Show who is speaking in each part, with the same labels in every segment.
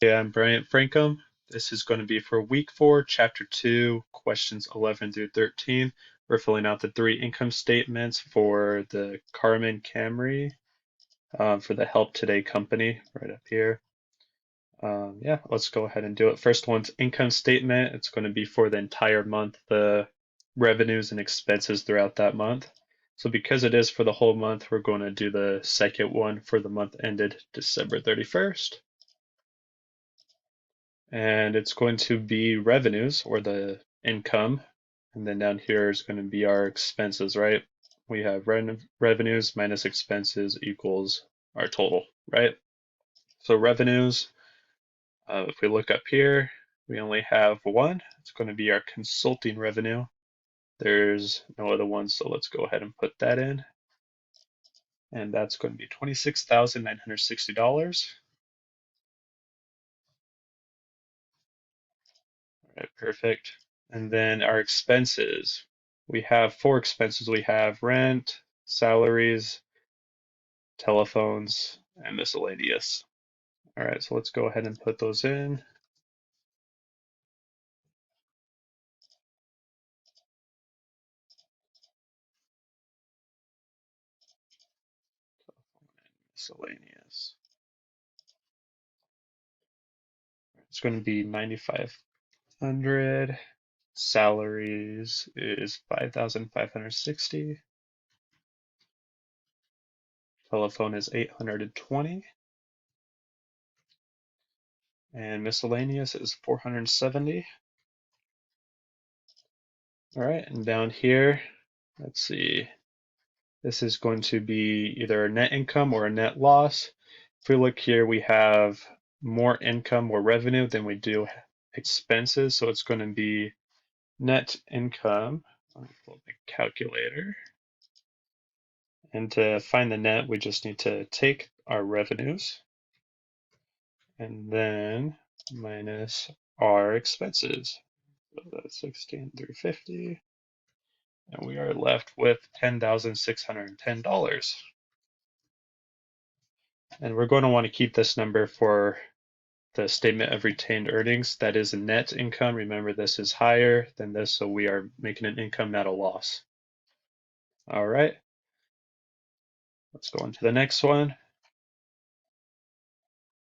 Speaker 1: Yeah, I'm Bryant Francom. This is going to be for week 4, chapter 2, questions 11 through 13. We're filling out the 3 income statements for the Carmen Camry for the Help Today company right up here. Yeah, let's go ahead and do it. First one's income statement. It's going to be for the entire month, the revenues and expenses throughout that month. So because it is for the whole month, we're going to do the second one for the month ended December 31st. And it's going to be revenues or the income. And then down here is going to be our expenses, right? We have revenues minus expenses equals our total, right? So revenues, if we look up here, we only have one. It's going to be our consulting revenue. There's no other ones, so let's go ahead and put that in. And that's going to be $26,960. All right, perfect. And then our expenses. We have 4 expenses. We have rent, salaries, telephones, and miscellaneous. All right, so let's go ahead and put those in. Miscellaneous. It's going to be 9,500. Salaries is 5,560. Telephone is 820. And miscellaneous is 470. All right, and down here, let's see. This is going to be either a net income or a net loss. If we look here, we have more income or revenue than we do expenses. So it's going to be net income. Let me pull up the calculator. And to find the net, we just need to take our revenues and then minus our expenses. So that's 16 through 50. And we are left with $10,610. And we're going to want to keep this number for the statement of retained earnings. That is net income. Remember, this is higher than this, so we are making an income, not a loss. All right, let's go on to the next one.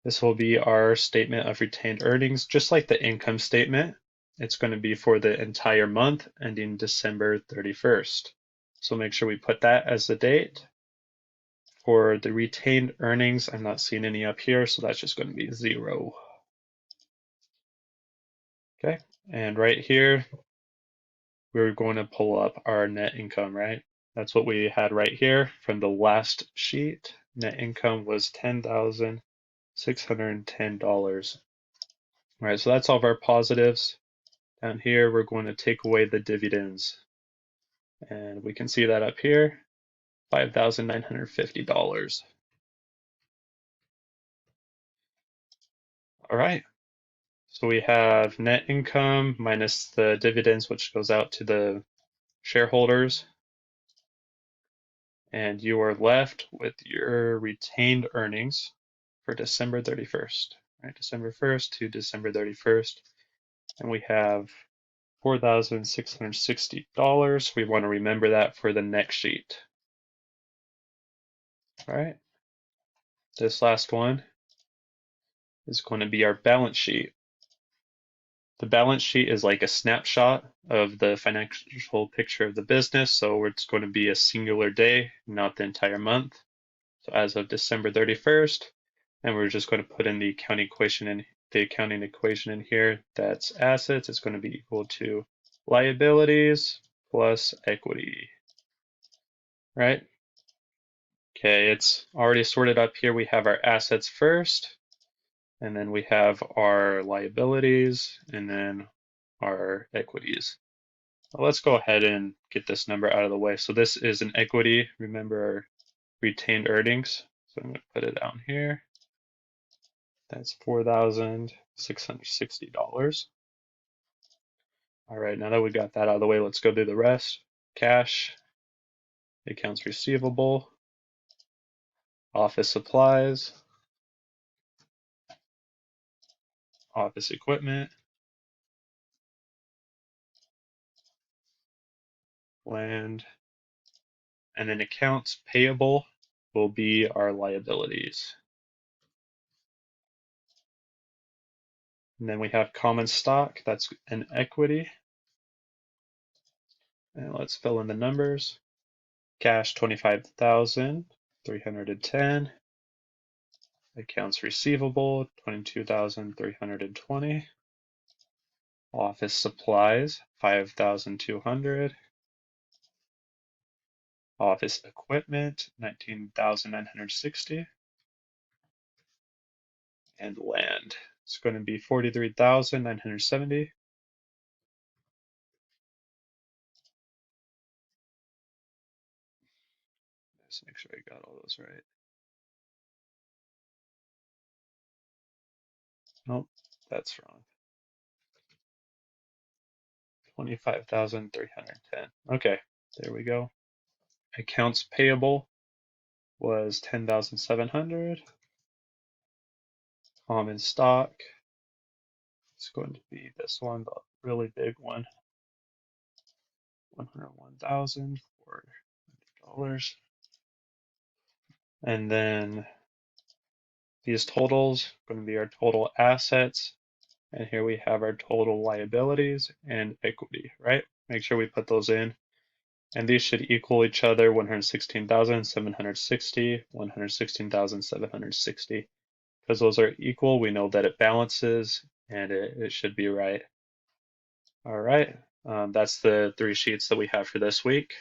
Speaker 1: This will be our statement of retained earnings, just like the income statement. It's going to be for the entire month ending December 31st. So make sure we put that as the date. For the retained earnings, I'm not seeing any up here, so that's just going to be 0. Okay, and right here, we're going to pull up our net income, right? That's what we had right here from the last sheet. Net income was $10,610. All right, so that's all of our positives. Down here, we're going to take away the dividends. And we can see that up here, $5,950. All right, so we have net income minus the dividends, which goes out to the shareholders. And you are left with your retained earnings for December 31st, right? December 1st to December 31st. And we have $4,660. We want to remember that for the next sheet. All right. This last one is going to be our balance sheet. The balance sheet is like a snapshot of the financial picture of the business. So it's going to be a singular day, not the entire month. So as of December 31st, and we're just going to put in the accounting equation in here. That's assets. It's going to be equal to liabilities plus equity, right? Okay, it's already sorted up here. We have our assets first, and then we have our liabilities, and then our equities. Well, let's go ahead and get this number out of the way. So this is an equity. Remember our retained earnings. So I'm going to put it down here. That's $4,660. All right, now that we got that out of the way, let's go do the rest. Cash, accounts receivable, office supplies, office equipment, land, and then accounts payable will be our liabilities. And then we have common stock, that's an equity. And let's fill in the numbers. Cash 25,310. Accounts receivable 22,320. Office supplies 5,200. Office equipment 19,960. And land, it's going to be 43,970. Let's make sure I got all those right. Nope, that's wrong. 25,310. Okay, there we go. Accounts payable was 10,700. Common stock, it's going to be this one, the really big one, 101,400. And then these totals are going to be our total assets. And here we have our total liabilities and equity, right? Make sure we put those in. And these should equal each other, 116,760, 116,760. Because those are equal, we know that it balances and it should be right. All right, that's the 3 sheets that we have for this week.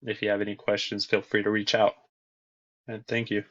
Speaker 1: If you have any questions, feel free to reach out. And thank you.